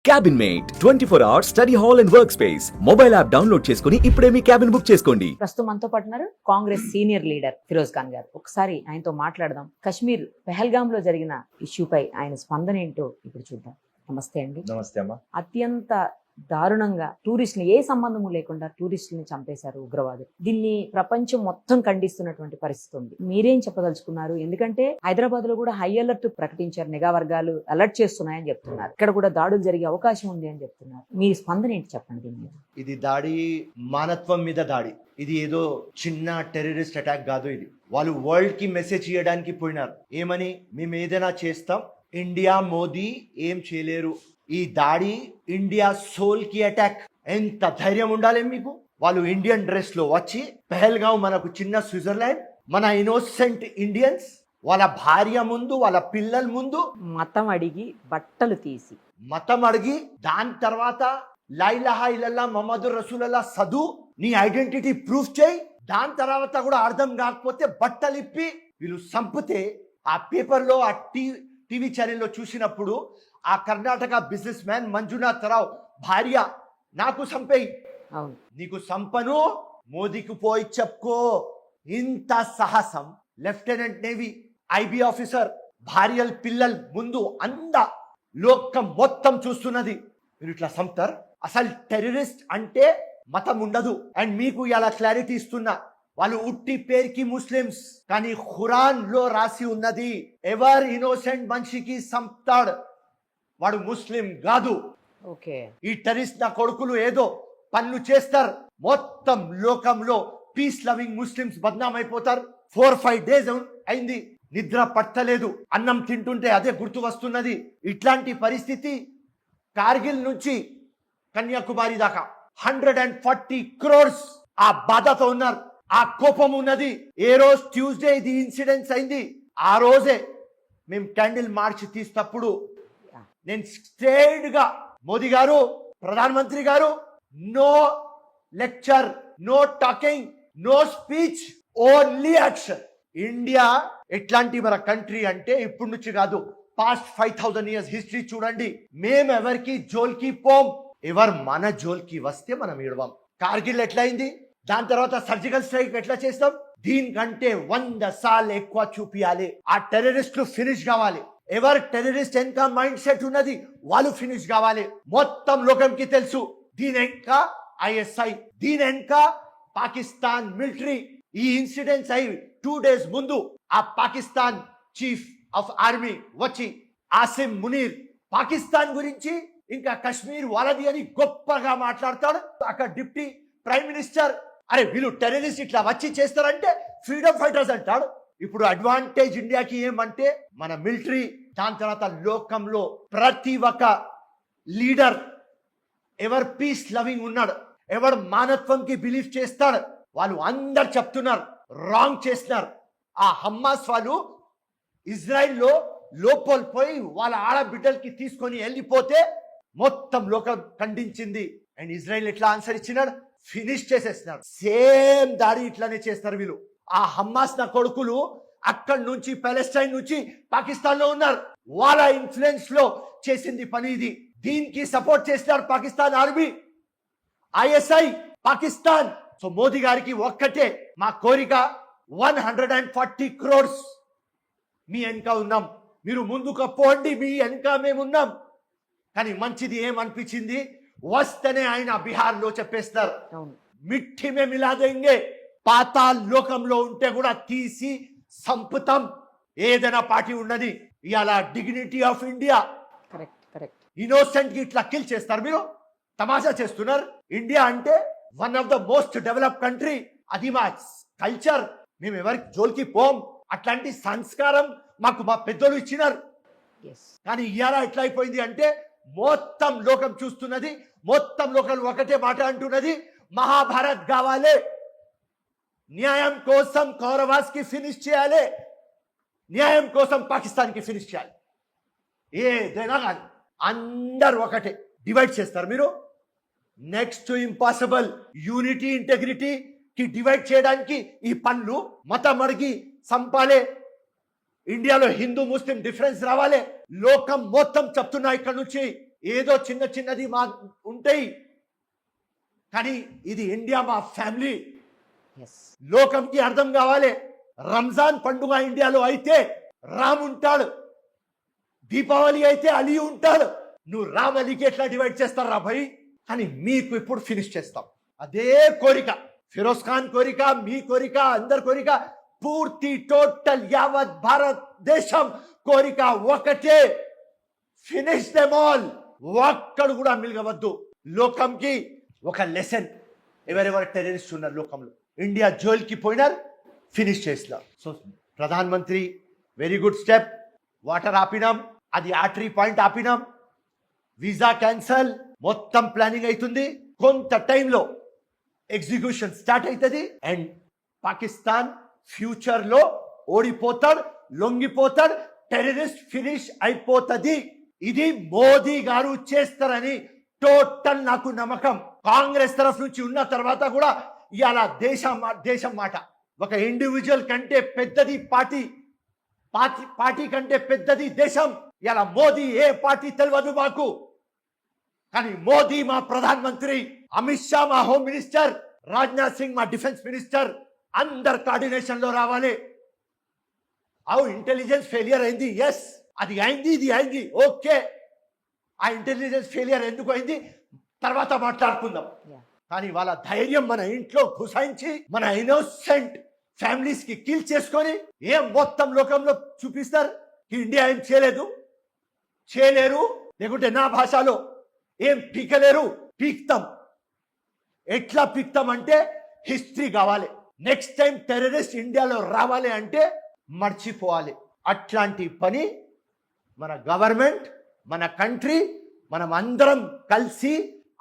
Cabin Mate 24 hours study hall and work space mobile app download చేసుకుని ఇప్పుడే మీ cabin book చేసుకోండి. ప్రస్తుతం మనతో పాటు ఉన్నారు కాంగ్రెస్ సీనియర్ లీడర్ ఫిరోజ్ ఖాన్ గారు. ఒకసారి ఆయనతో మాట్లాడదాం. కశ్మీర్ పెహల్గామ్ లో జరిగిన ఇష్యూపై ఆయన స్పందన ఏంటో ఇప్పుడు చూద్దాం. నమస్తే అండి. నమస్తే అమ్మా. అత్యంత దారుణంగా టూరిస్టులు ఏ సంబంధము లేకుండా టూరిస్టులను చంపేశారు ఉగ్రవాదులు. దీన్ని ప్రపంచం మొత్తం ఖండిస్తున్నటువంటి పరిస్థితి ఉంది. మీరేం చెప్పదలుచుకున్నారు? ఎందుకంటే హైదరాబాద్ లో కూడా హై అలర్ట్ ప్రకటించారు, నిఘా వర్గాలు అలర్ట్ చేస్తున్నాయని చెప్తున్నారు. ఇక్కడ కూడా దాడులు జరిగే అవకాశం ఉంది అని చెప్తున్నారు. మీ స్పందన ఏంటి చెప్పండి దీని మీద. ఇది దాడి మానవత్వం మీద దాడి. ఇది ఏదో చిన్న టెర్రరిస్ట్ అటాక్ కాదు. ఇది వాళ్ళు వరల్డ్ కి మెసేజ్ ఇవ్వడానికి పోయినారు. ఏమని? మేము ఏదైనా చేస్తాం, ఇండియా మోదీ ఏం చేయలేరు. ఈ దాడి ఇండియా సోల్ కి అటాక్. ఎంత ధైర్యం ఉండాలి మీకు? వాళ్ళు ఇండియన్ డ్రెస్ లో వచ్చి పెహల్గాం మనకు చిన్న స్విట్జర్లాండ్, మన ఇన్నోసెంట్ ఇండియన్స్ వాళ్ళ భార్య ముందు, వాళ్ళ పిల్లల ముందు మతం అడిగి బట్టలు తీసి మతం అడిగి, దాని తర్వాత లా ఇలాహా ఇల్లల్లాహ్ ముహమ్మదుర్ రసూలుల్లాహ్ చదువు, నీ ఐడెంటిటీ ప్రూఫ్ చేయి. దాని తర్వాత కూడా అర్థం కాకపోతే బట్టలు ఇప్పి వీళ్ళు చంపితే ఆ పేపర్లో, ఆ టీవీ ఛానల్లో చూసినప్పుడు ఆ కర్ణాటక బిజినెస్ మ్యాన్ మంజునాథ్ రావు భార్య, నాకు సంపేయి, అవును నీకు సంపను, మోదీకి పోయి చెప్పుకో. ఇంత సాహసం లెఫ్టినెంట్ నేవీ ఐబీ ఆఫీసర్ భార్యల పిల్లల ముందు అంద లోకం మొత్తం చూస్తున్నది. మీరు ఇట్లా సంపుతారు? అసలు టెర్రరిస్ట్ అంటే మతం ఉండదు. అండ్ మీకు ఇలా క్లారిటీ ఇస్తున్నా, వాళ్ళు ఉట్టి పేరుకి ముస్లిమ్స్, కానీ ఖురాన్ లో రాసి ఉన్నది ఎవర్ ఇన్నోసెంట్ మనిషికి సంపుతాడు వాడు ముస్లిం కాదు. ఓకే, ఈ టెర్రరిస్ట్ నా కొడుకులు ఏదో పనులు చేస్తారు, మొత్తం లోకంలో పీస్ లవింగ్ ముస్లిమ్స్ బద్నాం అయిపోతారు. 4-5 days అయింది, నిద్ర పట్టలేదు, అన్నం తింటుంటే అదే గుర్తు వస్తున్నది. ఇట్లాంటి పరిస్థితి కార్గిల్ నుంచి కన్యాకుమారి దాకా 140 crores ఆ బాధతో ఉన్నారు, ఆ కోపం ఉన్నది. ఏ రోజు ట్యూస్డే ఇది ఇన్సిడెంట్స్ అయింది, ఆ రోజే మేము క్యాండిల్ మార్చ్ తీసినప్పుడు నేను స్ట్రేట్ గా మోదీ గారు, ప్రధానమంత్రి గారు, no lecture, no talking, no speech, only action. India ఎట్లాంటి మన కంట్రీ అంటే ఇప్పుడు నుంచి కాదు, పాస్ట్ 5000 years హిస్టరీ చూడండి. మేము ఎవరికి జోల్కి పోం, ఎవరు మన జోల్కి వస్తే మనం ఇడవం. కార్గిల్ ఎట్లయింది, దాని తర్వాత సర్జికల్ స్ట్రైక్ ఎట్లా చేస్తాం, దీనికంటే 100 సార్లు ఎక్కువ చూపియాలి. ఆ టెర్రరిస్టులు ఫినిష్ కావాలి. ఎవరు టెర్రరిస్ట్ ఎంత మైండ్ సెట్ ఉన్నది వాళ్ళు ఫినిష్ కావాలి. మొత్తం లోకంకి తెలుసు దీని వెనుక ఐఎస్ఐ, దీని వెనుక పాకిస్తాన్ మిలిటరీ. ఈ ఇన్సిడెంట్స్ అయి 2 days ముందు ఆ పాకిస్తాన్ చీఫ్ ఆఫ్ ఆర్మీ వచ్చి ఆసిమ్ మునీర్ పాకిస్తాన్ గురించి ఇంకా కశ్మీర్ వాళ్ళది అని గొప్పగా మాట్లాడతాడు. అక్కడ డిప్యూటీ ప్రైమ్ మినిస్టర్, అరే వీళ్ళు టెర్రరిస్ట్ ఇట్లా వచ్చి చేస్తారంటే ఫ్రీడమ్ ఫైటర్స్ అంటాడు. ఇప్పుడు అడ్వాంటేజ్ ఇండియాకి ఏమంటే మన మిలిటరీ, దాని తర్వాత లోకంలో ప్రతి ఒక్క లీడర్ ఎవరు పీస్ లవింగ్ ఉన్నాడు, ఎవరు మానవత్వంకి బిలీవ్ చేస్తాడు, వాళ్ళు అందరు చెప్తున్నారు రాంగ్ చేస్తున్నారు. ఆ హమాస్ వాళ్ళు ఇజ్రాయిల్లో లోపలిపోయి వాళ్ళ ఆడబిడ్డలకి తీసుకొని వెళ్ళిపోతే మొత్తం లోకం ఖండించింది. అండ్ ఇజ్రాయిల్ ఎట్లా ఆన్సర్ ఇచ్చినాడు, ఫినిష్ చేసేస్తున్నారు. సేమ్ దాడి ఇట్లానే చేస్తారు వీళ్ళు. ఆ హమాస్ నా కొడుకులు అక్కడి నుంచి పాలెస్టైన్ నుంచి పాకిస్తాన్ లో ఉన్నారు, వాళ్ళ ఇన్ఫ్లుయెన్స్ లో చేసింది పని ఇది. దీనికి సపోర్ట్ చేస్తున్నారు Pakistan army, ISI, Pakistan. So Modi గారికి ఒక్కటే మా కోరిక, 140 crores మీ వెనుక ఉన్నాం, మీరు ముందుకు పోండి, మీ వెనుక మేమున్నాం. కానీ మంచిది ఏమనిపించింది, వస్తేనే ఆయన బీహార్ లో చెప్పేస్తారు మిఠి మే మిలా దేంగే, పాతాళ లోకంలో ఉంటే కూడా తీసి సంపుతాం. ఏదైనా పార్టీ ఉన్నది ఇవాళ డిగ్నిటీ ఆఫ్ ఇండియా. ఇన్నోసెంట్ కి ఇట్లా కిల్ చేస్తారు, మీరు తమాషా చేస్తున్నారు. ఇండియా అంటే one of the most develop country, అది మా కల్చర్, మేము ఎవరికి జోలికి పోం. అట్లాంటి సంస్కారం మాకు మా పెద్దలు ఇచ్చినారు. కానీ ఇవాళ ఎట్లా అయిపోయింది అంటే మొత్తం లోకం చూస్తున్నది, మొత్తం లోకం ఒకటే మాట అంటున్నది, మహాభారత్ కావాలి, న్యాయం కోసం కౌరవాస్ కి ఫినిష్ చేయాలి, న్యాయం కోసం పాకిస్తాన్ కి ఫినిష్ చేయాలి. ఏదైనా కానీ అందరు ఒకటే డివైడ్ చేస్తారు మీరు. Next impossible. యూనిటీ ఇంటెగ్రిటీ కి డివైడ్ చేయడానికి ఈ పనులు, మతం అడిగి సంపాలే, ఇండియాలో హిందూ ముస్లిం డిఫరెన్స్ రావాలి. లోకం మొత్తం చెప్తున్నా ఇక్కడ నుంచి ఏదో చిన్న చిన్నది మా ఉంటాయి, కానీ ఇది ఇండియా మా ఫ్యామిలీ. ఎస్, లోకంకి అర్థం కావాలి. రంజాన్ పండుగ ఇండియాలో అయితే రామ్ ఉంటాడు, దీపావళి అయితే అలీ ఉంటాడు. నువ్వు రామ్ అలీకి ఎట్లా డివైడ్ చేస్తారా భయ్? కానీ మీకు ఇప్పుడు ఫినిష్ చేస్తాం. అదే కోరిక, ఫిరోజ్ ఖాన్ కోరిక, మీ కోరిక, అందరి కోరిక, పూర్తి టోటల్ యావత్ భారతదేశం కోరిక ఒకటే, ఫినిష్ దెమ్ ఆల్. ఒక్కడు కూడా మిలగవద్దు. లోకంకి ఒక లెసన్, ఎవరెవరు టెర్రరిస్ట్ ఉన్నారు లోకంలో, ఇండియా జైలుకి పోయినారు, ఫినిష్ చేసినాం. So Pradhan Mantri very good step. Water ఆపినాం, అది ఆర్టరీ పాయింట్ ఆపినాం, వీసా క్యాన్సల్, మొత్తం ప్లానింగ్ అవుతుంది. కొంత టైంలో ఎగ్జిక్యూషన్ స్టార్ట్ అవుతుంది. అండ్ పాకిస్తాన్ ఫ్యూచర్ లో ఓడిపోతాడు, లొంగిపోతాడు, టెర్రరిస్ట్ ఫినిష్ అయిపోతుంది. ఇది మోదీ గారు చేస్తారని టోటల్ నాకు నమ్మకం. కాంగ్రెస్ తరఫు నుంచి ఉన్న తర్వాత కూడా ఇవాళ దేశం మాట, ఒక ఇండివిజువల్ కంటే పెద్దది పార్టీ కంటే పెద్దది దేశం. ఇలా మోదీ ఏ పార్టీ తెలియదు మాకు, కానీ మోదీ మా ప్రధాన మంత్రి, అమిత్ షా మా హోమ్ మినిస్టర్, రాజ్నాథ్ సింగ్ మా డిఫెన్స్ మినిస్టర్, అందరు కోఆర్డినేషన్ లో రావాలి. అవు ఇంటెలిజెన్స్ ఫెయిలియర్ అయింది, ఎస్ అది అయింది, ఇది అయింది, ఓకే. ఆ ఇంటెలిజెన్స్ ఫెయిలియర్ ఎందుకు అయింది తర్వాత మాట్లాడుకుందాం. కానీ వాళ్ళ ధైర్యం మన ఇంట్లో గుసాయించి మన ఇన్నోసెంట్ ఫ్యామిలీస్ కి కిల్ చేసుకొని ఏం మొత్తం లోకంలో చూపిస్తారు ఇండియా ఏం చేయలేరు, లేకుంటే నా భాషలో ఏం పీకలేరు. పీక్తాం. ఎట్లా పీక్తాం అంటే హిస్టరీ కావాలి. నెక్స్ట్ టైం టెర్రరిస్ట్ ఇండియాలో రావాలి అంటే మర్చిపోవాలి. అట్లాంటి పని మన గవర్నమెంట్, మన కంట్రీ, మనం అందరం కలిసి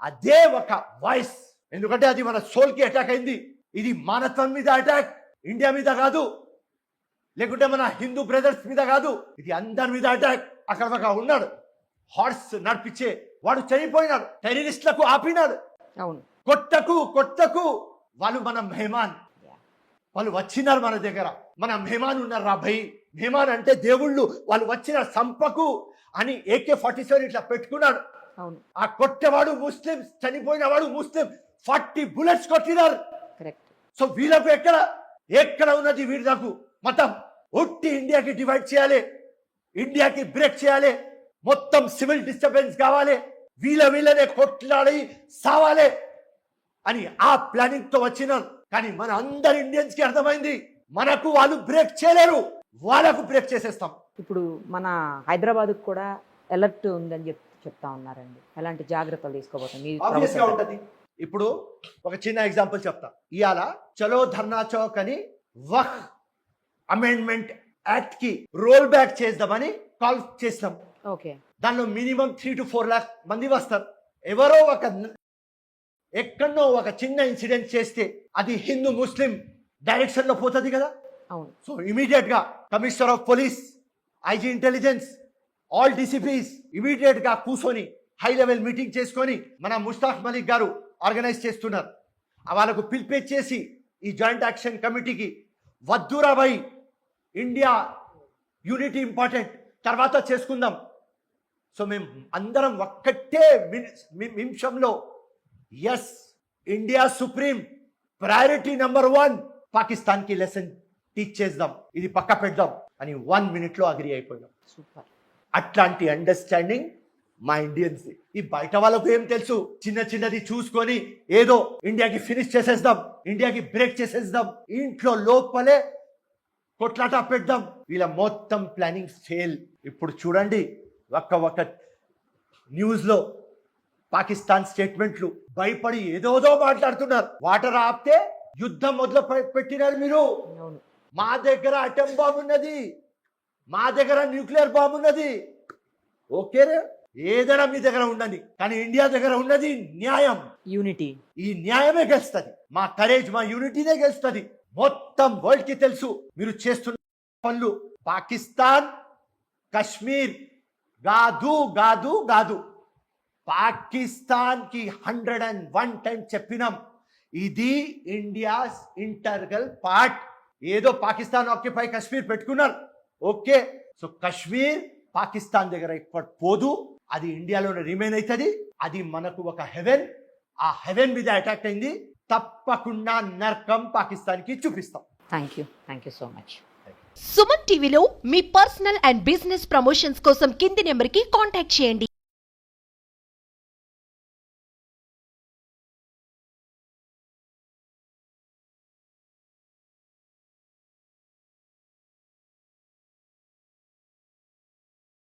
అదే ఒక వాయిస్, ఎందుకంటే అది మన సోల్కి అటాక్ అయింది. ఇది మానవత్వం మీద అటాక్, ఇండియా మీద కాదు, లేకుంటే మన హిందూ బ్రదర్స్ మీద కాదు, ఇది అందరి మీద అటాక్. అక్కడ ఒక ఉన్నాడు హార్స్ నడిపించే వాడు చనిపోయినాడు, టెర్రరిస్టులకు ఆపినాడు. అవును, కొట్టకు వాళ్ళు మన మెహమాన్, వాళ్ళు వచ్చినారు మన దగ్గర, మన మెహమాన్ ఉన్నారు రా భయ్. మెహమాన్ అంటే దేవుళ్ళు, వాళ్ళు వచ్చిన సంపకు అని AK-47 ఇట్లా పెట్టుకున్నాడు. అవును, ఆ కొట్టేవాడు ముస్లిం, చనిపోయిన వాడు ముస్లిం, 40 bullets కొట్టినారు. కరెక్ట్. సో వీళ్ళకు ఎక్కడ ఉన్నది వీళ్ళకు మతం? ఉట్టి ఇండియాకి డివైడ్ చేయాలి, ఇండియాకి బ్రేక్ చేయాలి, మొత్తం సివిల్ డిస్టర్బెన్స్ కావాలి, వీళ్ళనే కొట్లాడి సావాలి అని ఆ ప్లానింగ్ తో వచ్చినారు. కానీ మన అందరు ఇండియన్స్ కి అర్థమైంది, మనకు వాళ్ళు బ్రేక్ చేయలేరు, వాళ్ళకు బ్రేక్ చేసేస్తాం. ఇప్పుడు మన హైదరాబాద్ కూడా అలర్ట్ ఉందని చెప్తా ఉన్నారండి. ఎలాంటి జాగ్రత్తలు తీసుకోబోతాం? ఆబ్వియస్ గా ఉంటది. ఇప్పుడు ఒక చిన్న ఎగ్జాంపుల్ చెప్తా. ఇవాళ చలో ధర్నా చౌక్ అని వక్ఫ్ అమెండ్మెంట్ యాక్ట్ కి రోల్ బ్యాక్ చేద్దామని కాల్ చేసినాం. ఓకే, దానిలో మినిమం 3 to 4 lakh మంది వస్తారు. ఎవరో ఎక్కడో ఒక చిన్న ఇన్సిడెంట్ చేస్తే అది హిందూ ముస్లిం డైరెక్షన్ లో పోతుంది కదా. అవును. సో ఇమీడియట్ గా commissioner of police, IG intelligence, all DCPs immediate గా కూర్చొని హై లెవెల్ మీటింగ్ చేసుకొని మన ముస్తాక్ మలిక్ గారు ఆర్గనైజ్ చేస్తున్నారు. వాళ్ళకు పిలిపించేసి ఈ జాయింట్ యాక్షన్ కమిటీకి వద్దురా భాయ్, ఇండియా యూనిటీ ఇంపార్టెంట్, తర్వాత చేసుకుందాం. సో మేము అందరం ఒక్కటే నిమిషంలో yes, India supreme, priority number 1 Pakistan కి లెసన్ టీచ్ చేద్దాం, ఇది పక్క పెడదాం అని 1 minute లో అగ్రి అయిపోయాం. సూపర్. అట్లాంటి అండర్స్టాండింగ్ మా ఇండియన్స్. ఈ బయట వాళ్ళకు ఏం తెలుసు, చిన్నది చూసుకొని ఏదో ఇండియాకి ఫినిష్ చేసేద్దాం, ఇండియాకి బ్రేక్ చేసేద్దాం, ఇంట్లో లోపలే కొట్లాట పెడదాం. వీళ్ళ మొత్తం ప్లానింగ్ ఫెయిల్. ఇప్పుడు చూడండి, ఒక్క న్యూస్ లో పాకిస్తాన్ స్టేట్మెంట్లు భయపడి ఏదోదో మాట్లాడుతున్నారు. వాటర్ ఆపితే యుద్ధం మొదలు పెట్టినారు మీరు. అవును. మా దగ్గర అటం బాంబు ఉన్నది, మా దగ్గర న్యూక్లియర్ బాంబు ఉన్నది. ఓకే, ఏదైనా మీ దగ్గర ఉండని, కానీ ఇండియా దగ్గర ఉన్నది న్యాయం, యూనిటీ. ఈ న్యాయమే గెలుస్తుంది. మా కరేజ్, మా యూనిటీనే గెలుస్తుంది. మొత్తం వరల్డ్ కి తెలుసు మీరు చేస్తున్న పనులు. పాకిస్తాన్ కశ్మీర్ కాదు, పాకిస్తాన్ కి 101 times చెప్పినాం, ఇది ఇండియాస్ ఇంటర్గల్ పార్ట్. ఏదో పాకిస్తాన్ ఆక్యుపై కశ్మీర్ పెట్టుకున్నారు, ఓకే. సో కశ్మీర్ పాకిస్తాన్ దగ్గర ఇప్పుడు పోదు, అది ఇండియాలోనే రిమైన్ అవుతుంది. అది మనకు ఒక హెవెన్. ఆ హెవెన్ మీద అటాక్ అయింది. తప్పకుండా నరకం పాకిస్తాన్కి చూపిస్తాం. Thank you so much. Suman టీవీలో మీ పర్సనల్ అండ్ బిజినెస్ ప్రమోషన్స్ కోసం కింది నెంబర్కి కాంటాక్ట్ చేయండి.